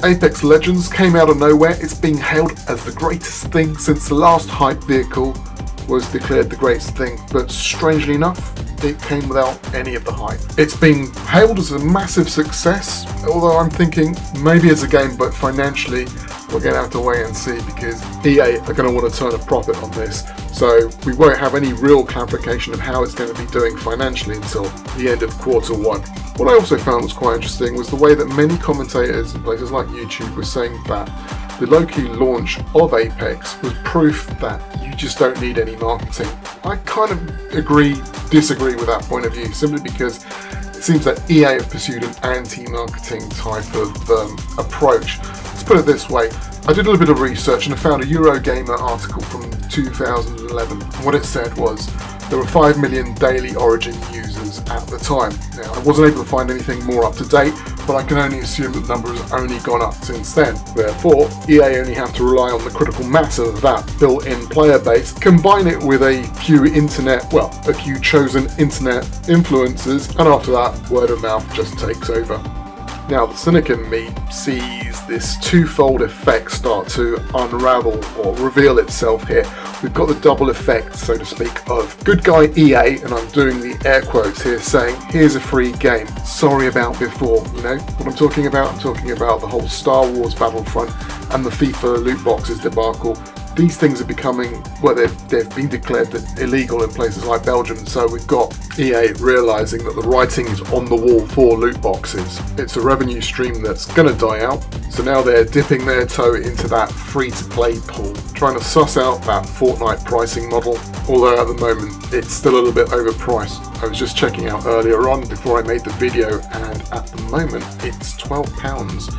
Apex Legends came out of nowhere. It's being hailed as the greatest thing since the last hype vehicle was declared the greatest thing, but strangely enough, it came without any of the hype. It's been hailed as a massive success, although I'm thinking maybe as a game, but financially we're going to have to wait and see, because EA are going to want to turn a profit on this, so we won't have any real clarification of how it's going to be doing financially until the end of Q1. What I also found was quite interesting was the way that many commentators in places like YouTube were saying that the low-key launch of Apex was proof that you just don't need any marketing. I kind of disagree with that point of view, simply because it seems that EA have pursued an anti-marketing type of approach. Let's put it this way. I did a little bit of research and I found a Eurogamer article from 2011. And what it said was there were 5 million daily Origin users at the time. Now, I wasn't able to find anything more up to date, but I can only assume that the number has only gone up since then. Therefore, EA only have to rely on the critical mass of that built-in player base, combine it with a few chosen internet influencers, and after that, word of mouth just takes over. Now, the cynic in me sees this twofold effect start to unravel or reveal itself here. We've got the double effect, so to speak, of good guy EA, and I'm doing the air quotes here, saying, here's a free game, sorry about before. You know what I'm talking about? I'm talking about the whole Star Wars Battlefront and the FIFA loot boxes debacle. These things are becoming, well, they've been declared illegal in places like Belgium, so we've got EA realising that the writing is on the wall for loot boxes. It's a revenue stream that's going to die out, so now they're dipping their toe into that free-to-play pool, trying to suss out that Fortnite pricing model, although at the moment it's still a little bit overpriced. I was just checking out earlier on before I made the video, and at the moment it's £12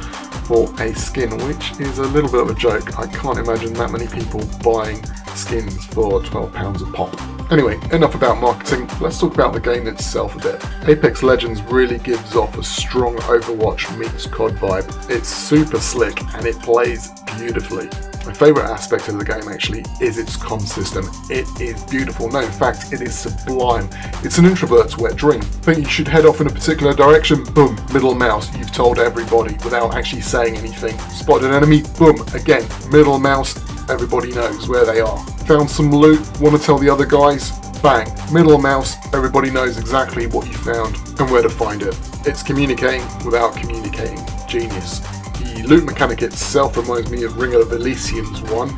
for a skin, which is a little bit of a joke. I can't imagine that many people buying skins for £12 a pop. Anyway, enough about marketing, let's talk about the game itself a bit. Apex Legends really gives off a strong Overwatch meets COD vibe. It's super slick and it plays beautifully. My favourite aspect of the game actually is its comm system. It is beautiful. No, in fact, it is sublime. It's an introvert's wet dream. Think you should head off in a particular direction? Boom, middle mouse, you've told everybody without actually saying anything. Spotted an enemy? Boom, again, middle mouse, everybody knows where they are. Found some loot, want to tell the other guys? Bang, middle mouse, everybody knows exactly what you found and where to find it. It's communicating without communicating. Genius. The loot mechanic itself reminds me of Ring of Elysium's one.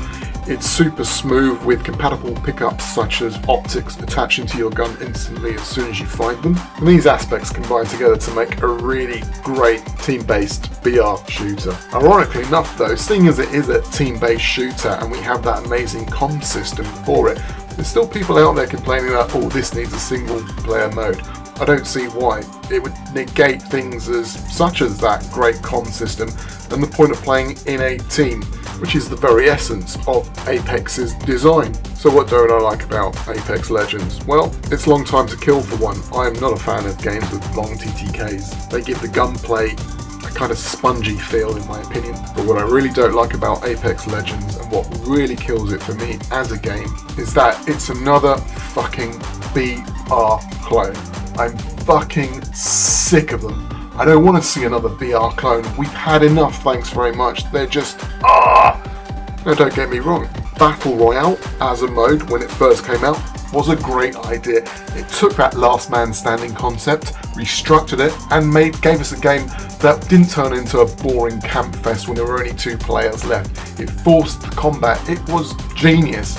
It's super smooth with compatible pickups such as optics attaching to your gun instantly as soon as you find them. And these aspects combine together to make a really great team-based BR shooter. Ironically enough though, seeing as it is a team-based shooter and we have that amazing comm system for it, there's still people out there complaining that, oh, this needs a single player mode. I don't see why. It would negate things such as that great comm system and the point of playing in a team, which is the very essence of Apex's design. So what don't I like about Apex Legends? Well, it's long time to kill for one. I am not a fan of games with long TTKs. They give the gunplay a kind of spongy feel in my opinion. But what I really don't like about Apex Legends and what really kills it for me as a game is that it's another fucking BR clone. I'm fucking sick of them. I don't want to see another BR clone. We've had enough, thanks very much. They're just, Now don't get me wrong, Battle Royale as a mode when it first came out was a great idea. It took that last man standing concept, restructured it, and gave us a game that didn't turn into a boring camp fest when there were only 2 players left. It forced the combat. It was genius.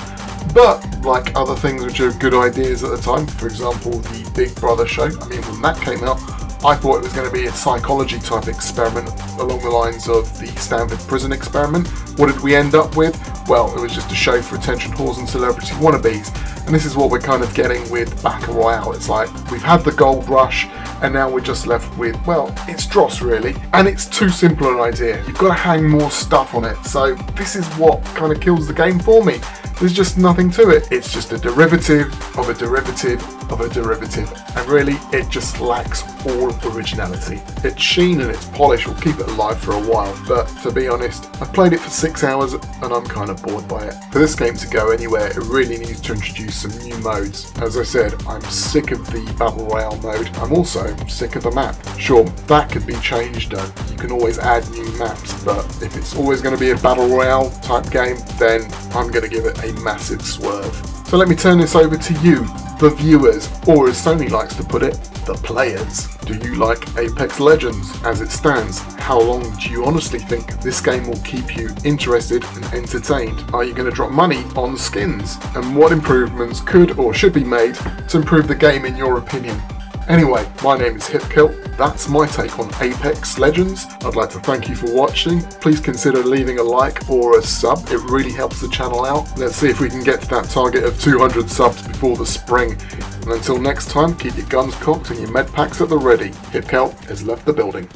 But, like other things which are good ideas at the time, for example the Big Brother show, I mean when that came out, I thought it was going to be a psychology type experiment along the lines of the Stanford prison experiment. What did we end up with? Well, it was just a show for attention whores and celebrity wannabes. And this is what we're kind of getting with Battle Royale. It's like, we've had the gold rush, and now we're just left with, well, it's dross really. And it's too simple an idea. You've got to hang more stuff on it. So this is what kind of kills the game for me. There's just nothing to it. It's just a derivative of a derivative of a derivative, and really it just lacks all originality. Its sheen and its polish will keep it alive for a while, but to be honest, I've played it for 6 hours and I'm kind of bored by it. For this game to go anywhere, it really needs to introduce some new modes. As I said, I'm sick of the Battle Royale mode. I'm also sick of the map. Sure, that could be changed. You can always add new maps, but if it's always going to be a Battle Royale type game, then I'm going to give it a massive swerve. So let me turn this over to you, the viewers, or as Sony likes to put it, the players. Do you like Apex Legends as it stands? How long do you honestly think this game will keep you interested and entertained? Are you going to drop money on skins? And what improvements could or should be made to improve the game in your opinion? Anyway, my name is HipKilt. That's my take on Apex Legends. I'd like to thank you for watching. Please consider leaving a like or a sub. It really helps the channel out. Let's see if we can get to that target of 200 subs before the spring. And until next time, keep your guns cocked and your med packs at the ready. HipKilt has left the building.